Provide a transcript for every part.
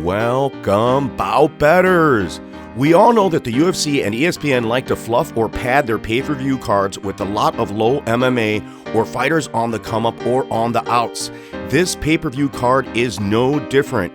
Welcome, bout betters! We all know that the UFC and ESPN like to fluff or pad their pay-per-view cards with a lot of low MMA or fighters on the come-up or on the outs. This pay-per-view card is no different.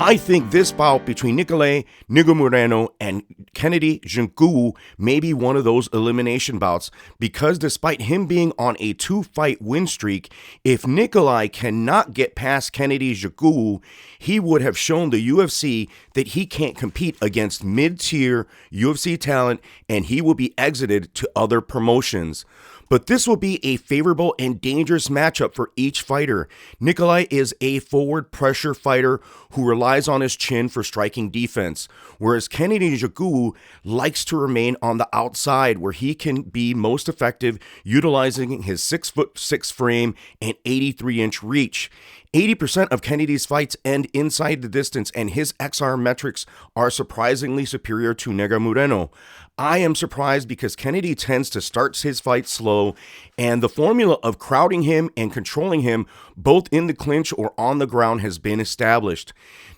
I think this bout between Nicolae Negumereanu and Kennedy Nzechukwu may be one of those elimination bouts because despite him being on a 2-fight win streak, if Nicolae cannot get past Kennedy Nzechukwu, he would have shown the UFC that he can't compete against mid-tier UFC talent and he will be exited to other promotions. But this will be a favorable and dangerous matchup for each fighter. Nicolae is a forward pressure fighter who relies on his chin for striking defense, whereas Kennedy Nzechukwu likes to remain on the outside where he can be most effective utilizing his 6'6" frame and 83-inch reach. 80% of Kennedy's fights end inside the distance, and his XR metrics are surprisingly superior to Negumereanu. I am surprised because Kennedy tends to start his fights slow, and the formula of crowding him and controlling him both in the clinch or on the ground has been established.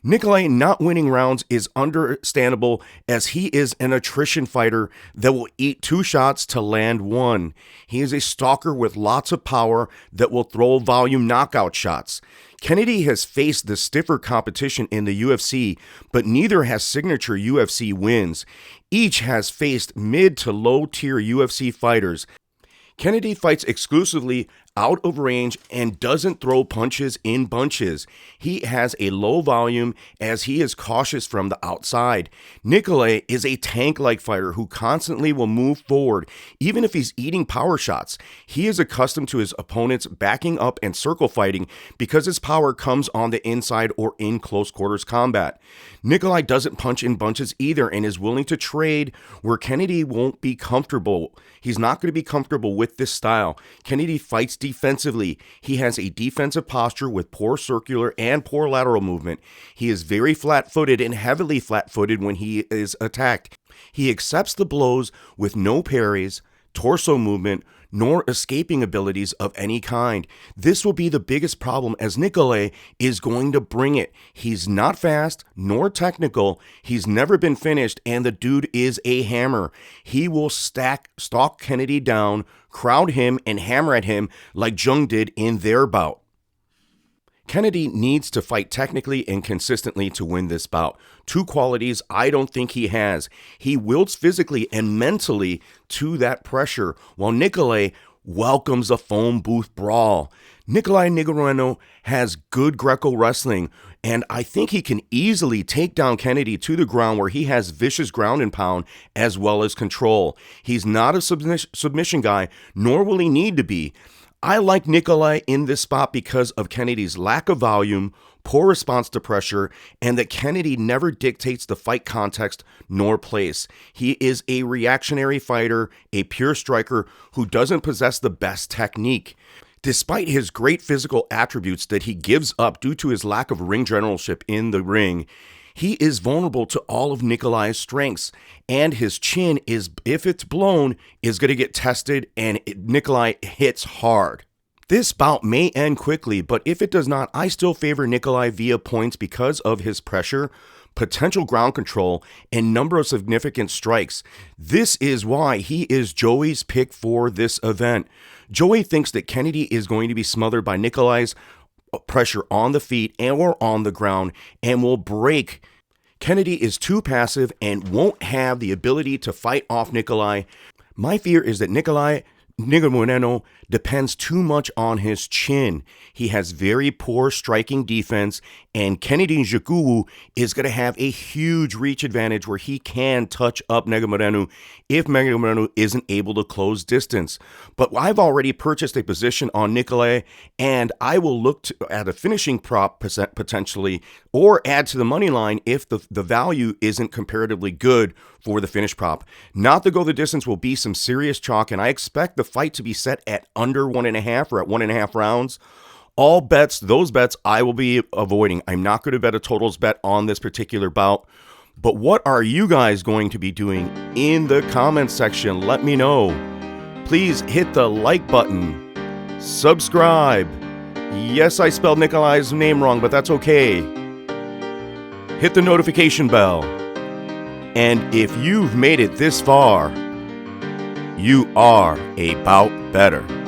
Nicolae not winning rounds is understandable as he is an attrition fighter that will eat 2 shots to land 1. He is a stalker with lots of power that will throw volume knockout shots. Kennedy has faced the stiffer competition in the UFC, but neither has signature UFC wins. Each has faced mid to low tier UFC fighters. Kennedy fights exclusively out of range and doesn't throw punches in bunches. He has a low volume as he is cautious from the outside. Nicolae is a tank-like fighter who constantly will move forward, even if he's eating power shots. He is accustomed to his opponents backing up and circle fighting because his power comes on the inside or in close quarters combat. Nicolae doesn't punch in bunches either and is willing to trade where Kennedy won't be comfortable. He's not going to be comfortable with this style. Kennedy fights defensively. He has a defensive posture with poor circular and poor lateral movement. He is very flat-footed and heavily flat-footed when he is attacked. He accepts the blows with no parries, torso movement, nor escaping abilities of any kind. This will be the biggest problem as Nicolae is going to bring it. He's not fast nor technical. He's never been finished, and the dude is a hammer. He will stalk Kennedy down, crowd him, and hammer at him like Jung did in their bout. Kennedy needs to fight technically and consistently to win this bout. 2 qualities I don't think he has. He wields physically and mentally to that pressure, while Nicolae welcomes a phone booth brawl. Nicolae Negumereanu has good Greco wrestling, and I think he can easily take down Kennedy to the ground where he has vicious ground and pound as well as control. He's not a submission guy, nor will he need to be. I like Nicolae in this spot because of Kennedy's lack of volume, poor response to pressure, and that Kennedy never dictates the fight context nor place. He is a reactionary fighter, a pure striker who doesn't possess the best technique. Despite his great physical attributes that he gives up due to his lack of ring generalship in the ring, he is vulnerable to all of Nicolae's strengths, and his chin is, if it's blown, is going to get tested, and Nicolae hits hard. This bout may end quickly, but if it does not, I still favor Nicolae via points because of his pressure, potential ground control, and number of significant strikes. This is why he is Joey's pick for this event. Joey thinks that Kennedy is going to be smothered by Nicolae's pressure on the feet or on the ground and will break. Kennedy is too passive and won't have the ability to fight off Nicolae. My fear is that Nicolae Negumereanu depends too much on his chin. He has very poor striking defense, and Kennedy Nzechukwu is going to have a huge reach advantage where he can touch up Negumereanu if Negumereanu isn't able to close distance. But I've already purchased a position on Nicolae, and I will look at a finishing prop potentially or add to the money line if the value isn't comparatively good for the finish prop. Not to go the distance will be some serious chalk, and I expect the fight to be set at under 1.5 or at 1.5 rounds. All bets, those bets I will be avoiding. I'm not going to bet a totals bet on this particular bout. But what are you guys going to be doing in the comments section? Let me know. Please hit the like button. Subscribe. Yes, I spelled Nicolae's name wrong, but that's okay. hit the notification bell. And if you've made it this far, you are a bout better.